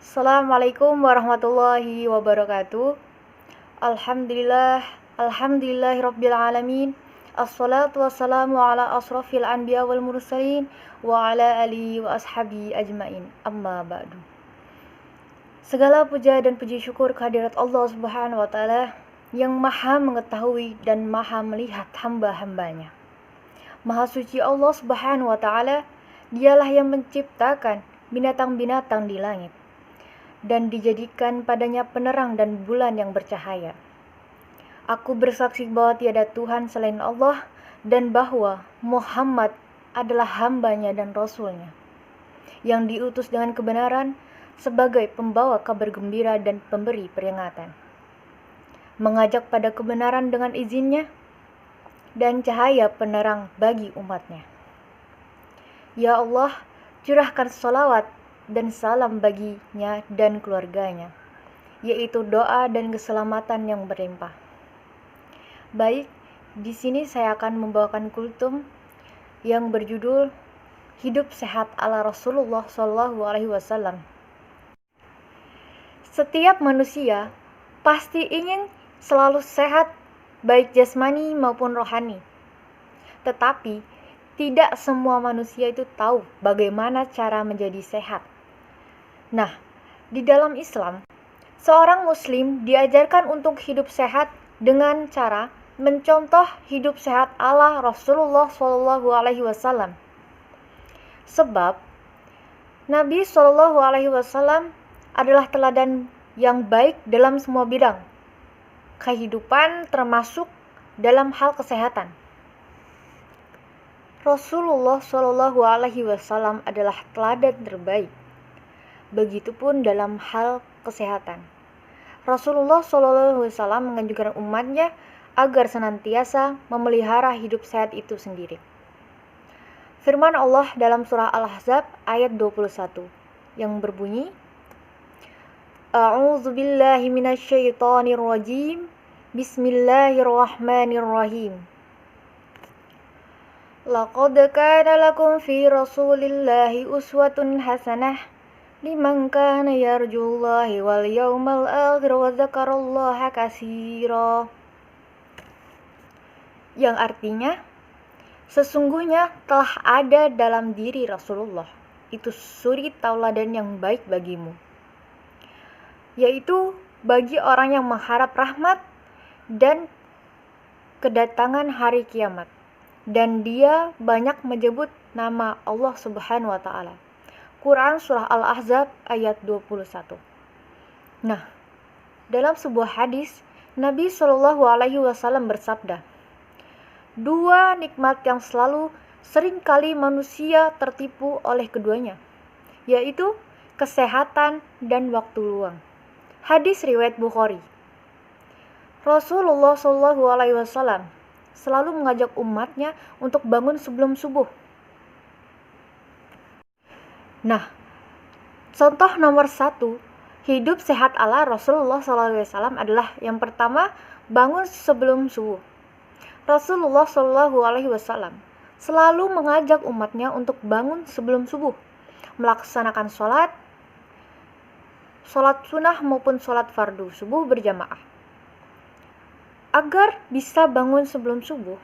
Assalamualaikum warahmatullahi wabarakatuh. Alhamdulillahirabbil alamin. Assalatu wassalamu ala asrafil anbiya wal mursalin wa ala alihi wa ashabi ajmain. Amma ba'du. Segala puja dan puji syukur kehadirat Allah Subhanahu wa taala yang Maha mengetahui dan Maha melihat hamba-hambanya. Maha suci Allah Subhanahu wa taala, Dialah yang menciptakan binatang-binatang di langit dan dijadikan padanya penerang dan bulan yang bercahaya. Aku bersaksi bahwa tiada Tuhan selain Allah dan bahwa Muhammad adalah hambanya dan rasulnya yang diutus dengan kebenaran sebagai pembawa kabar gembira dan pemberi peringatan, mengajak pada kebenaran dengan izinnya dan cahaya penerang bagi umatnya. Ya Allah, curahkan salawat dan salam baginya dan keluarganya, yaitu doa dan keselamatan yang berlimpah. Baik, di sini saya akan membawakan kultum yang berjudul Hidup Sehat ala Rasulullah SAW. Setiap manusia pasti ingin selalu sehat, baik jasmani maupun rohani. Tetapi tidak semua manusia itu tahu bagaimana cara menjadi sehat. Nah, di dalam Islam, seorang muslim diajarkan untuk hidup sehat dengan cara mencontoh hidup sehat ala Rasulullah SAW. Sebab Nabi SAW adalah teladan yang baik dalam semua bidang kehidupan, termasuk dalam hal kesehatan. Rasulullah SAW adalah teladan terbaik. Begitupun dalam hal kesehatan. Rasulullah SAW menganjurkan umatnya agar senantiasa memelihara hidup sehat itu sendiri. Firman Allah dalam surah Al-Ahzab ayat 21 yang berbunyi, A'udzu billahi minasyaitonir rajim. Bismillahirrahmanirrahim. Laqad kana lakum fi Rasulillahi uswatun hasanah liman kana yarjullahi wal yawmal akhir wa dzakarallaha katsira. Yang artinya, sesungguhnya telah ada dalam diri Rasulullah itu suri tauladan yang baik bagimu, yaitu bagi orang yang mengharap rahmat dan kedatangan hari kiamat, dan dia banyak menyebut nama Allah Subhanahu wa taala. Quran surah Al-Ahzab ayat 21. Nah, dalam sebuah hadis Nabi SAW bersabda, dua nikmat yang selalu seringkali manusia tertipu oleh keduanya, yaitu kesehatan dan waktu luang. Hadis riwayat Bukhari. Rasulullah SAW selalu mengajak umatnya untuk bangun sebelum subuh. Nah, contoh nomor 1 hidup sehat ala Rasulullah SAW adalah yang pertama, bangun sebelum subuh. Rasulullah SAW selalu mengajak umatnya untuk bangun sebelum subuh, melaksanakan sholat sunnah maupun sholat fardu subuh berjamaah. Agar bisa bangun sebelum subuh,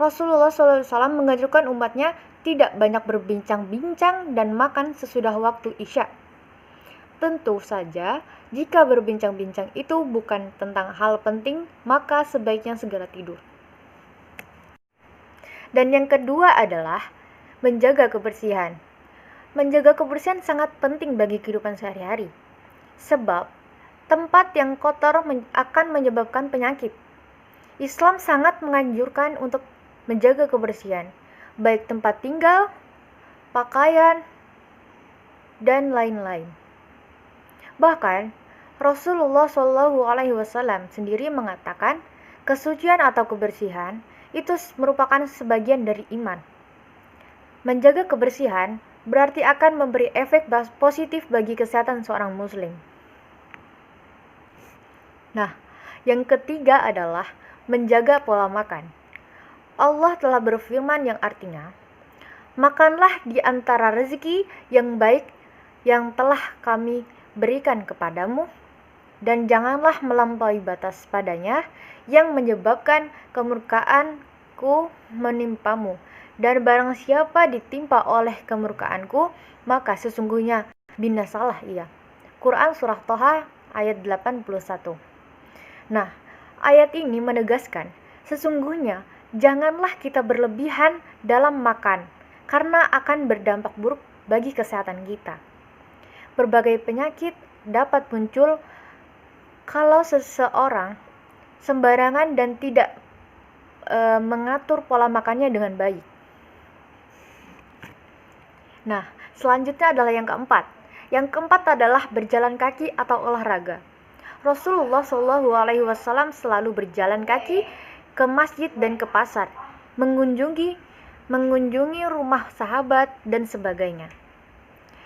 Rasulullah SAW mengajarkan umatnya tidak banyak berbincang-bincang dan makan sesudah waktu Isya. Tentu saja, jika berbincang-bincang itu bukan tentang hal penting, maka sebaiknya segera tidur. Dan yang kedua adalah menjaga kebersihan. Menjaga kebersihan sangat penting bagi kehidupan sehari-hari, sebab tempat yang kotor akan menyebabkan penyakit. Islam sangat menganjurkan untuk menjaga kebersihan, baik tempat tinggal, pakaian, dan lain-lain. Bahkan, Rasulullah SAW sendiri mengatakan, kesucian atau kebersihan itu merupakan sebagian dari iman. Menjaga kebersihan berarti akan memberi efek positif bagi kesehatan seorang muslim. Nah, yang ketiga adalah menjaga pola makan. Allah telah berfirman yang artinya, makanlah di antara rezeki yang baik yang telah kami berikan kepadamu, dan janganlah melampaui batas padanya yang menyebabkan kemurkaanku menimpamu. Dan barang siapa ditimpa oleh kemurkaanku, maka sesungguhnya binasalah ia. Quran Surah Toha ayat 81. Nah, ayat ini menegaskan, sesungguhnya janganlah kita berlebihan dalam makan, karena akan berdampak buruk bagi kesehatan kita. Berbagai penyakit dapat muncul kalau seseorang sembarangan dan tidak mengatur pola makannya dengan baik. Nah, selanjutnya adalah yang keempat. Yang keempat adalah berjalan kaki atau olahraga. Rasulullah SAW selalu berjalan kaki ke masjid dan ke pasar, mengunjungi rumah sahabat dan sebagainya.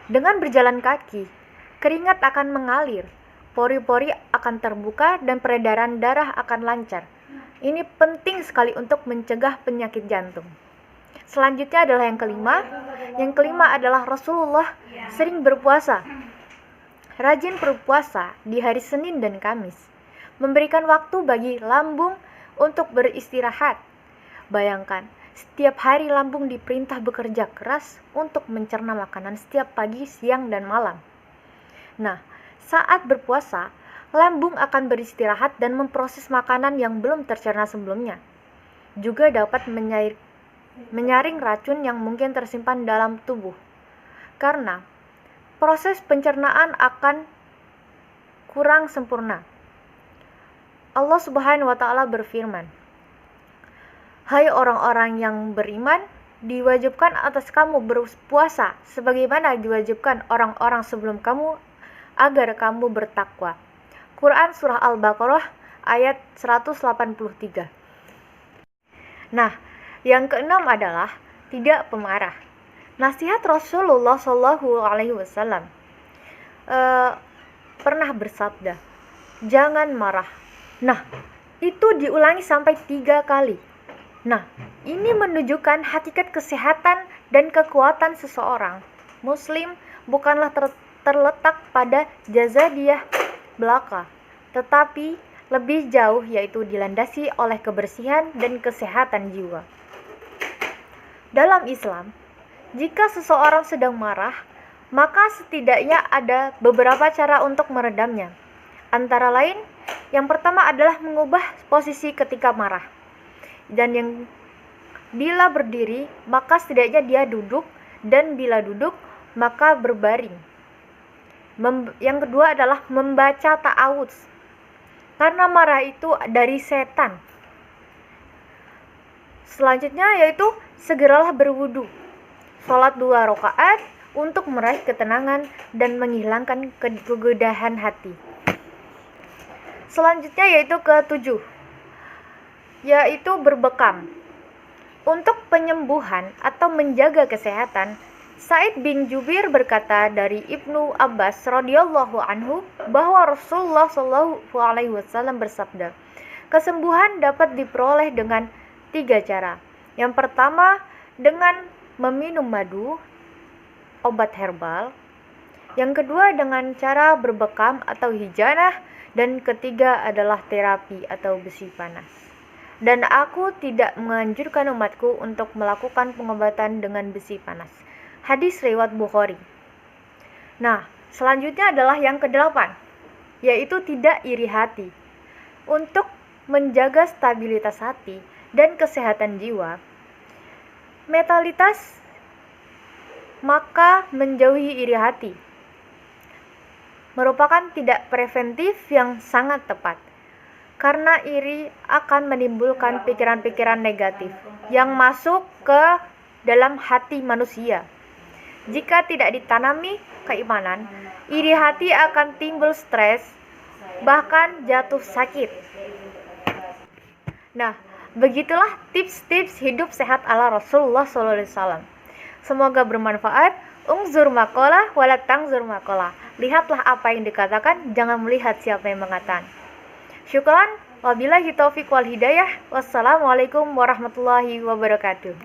Dengan berjalan kaki, keringat akan mengalir, pori-pori akan terbuka dan peredaran darah akan lancar. Ini penting sekali untuk mencegah penyakit jantung. Selanjutnya adalah yang kelima. Yang kelima adalah Rasulullah sering berpuasa. Rajin berpuasa di hari Senin dan Kamis, memberikan waktu bagi lambung untuk beristirahat. Bayangkan, setiap hari lambung diperintah bekerja keras untuk mencerna makanan setiap pagi, siang, dan malam. Nah, saat berpuasa, lambung akan beristirahat dan memproses makanan yang belum tercerna sebelumnya. Juga dapat menyaring racun yang mungkin tersimpan dalam tubuh. Karena proses pencernaan akan kurang sempurna. Allah Subhanahu wa Ta'ala berfirman, "Hai orang-orang yang beriman, diwajibkan atas kamu berpuasa sebagaimana diwajibkan orang-orang sebelum kamu agar kamu bertakwa." Quran Surah Al-Baqarah ayat 183. Nah, yang keenam adalah tidak pemarah. Nasihat Rasulullah SAW pernah bersabda, jangan marah. Nah, itu diulangi sampai 3 kali. Nah, ini menunjukkan hakikat kesehatan dan kekuatan seseorang. Muslim bukanlah terletak pada jazadiyah belaka, tetapi lebih jauh, yaitu dilandasi oleh kebersihan dan kesehatan jiwa. Dalam Islam, jika seseorang sedang marah, maka setidaknya ada beberapa cara untuk meredamnya. Antara lain, yang pertama adalah mengubah posisi ketika marah. Dan yang bila berdiri, maka setidaknya dia duduk, dan bila duduk, maka berbaring. Yang kedua adalah membaca ta'awudz, karena marah itu dari setan. Selanjutnya yaitu segeralah berwudu, sholat 2 rakaat untuk meraih ketenangan dan menghilangkan kegedahan hati. Selanjutnya yaitu ke-7, yaitu berbekam. Untuk penyembuhan atau menjaga kesehatan, Sa'id bin Jubair berkata dari Ibnu Abbas radhiyallahu anhu bahwa Rasulullah SAW bersabda, kesembuhan dapat diperoleh dengan 3 cara. Yang pertama, dengan meminum madu, obat herbal. Yang kedua, dengan cara berbekam atau hijanah. Dan ketiga adalah terapi atau besi panas. Dan aku tidak menganjurkan umatku untuk melakukan pengobatan dengan besi panas. Hadis riwayat Bukhari. Nah, selanjutnya adalah yang ke-8, yaitu tidak iri hati. Untuk menjaga stabilitas hati dan kesehatan jiwa, mentalitas, maka menjauhi iri hati merupakan tidak preventif yang sangat tepat. Karena iri akan menimbulkan pikiran-pikiran negatif yang masuk ke dalam hati manusia. Jika tidak ditanami keimanan, iri hati akan timbul stres, bahkan jatuh sakit. Nah, begitulah tips-tips hidup sehat ala Rasulullah SAW. Semoga bermanfaat. Ungzur maqalah wala tangzur maqalah. Lihatlah apa yang dikatakan, jangan melihat siapa yang mengatakan. Syukran, wabillahi taufiq wal hidayah. Wassalamualaikum warahmatullahi wabarakatuh.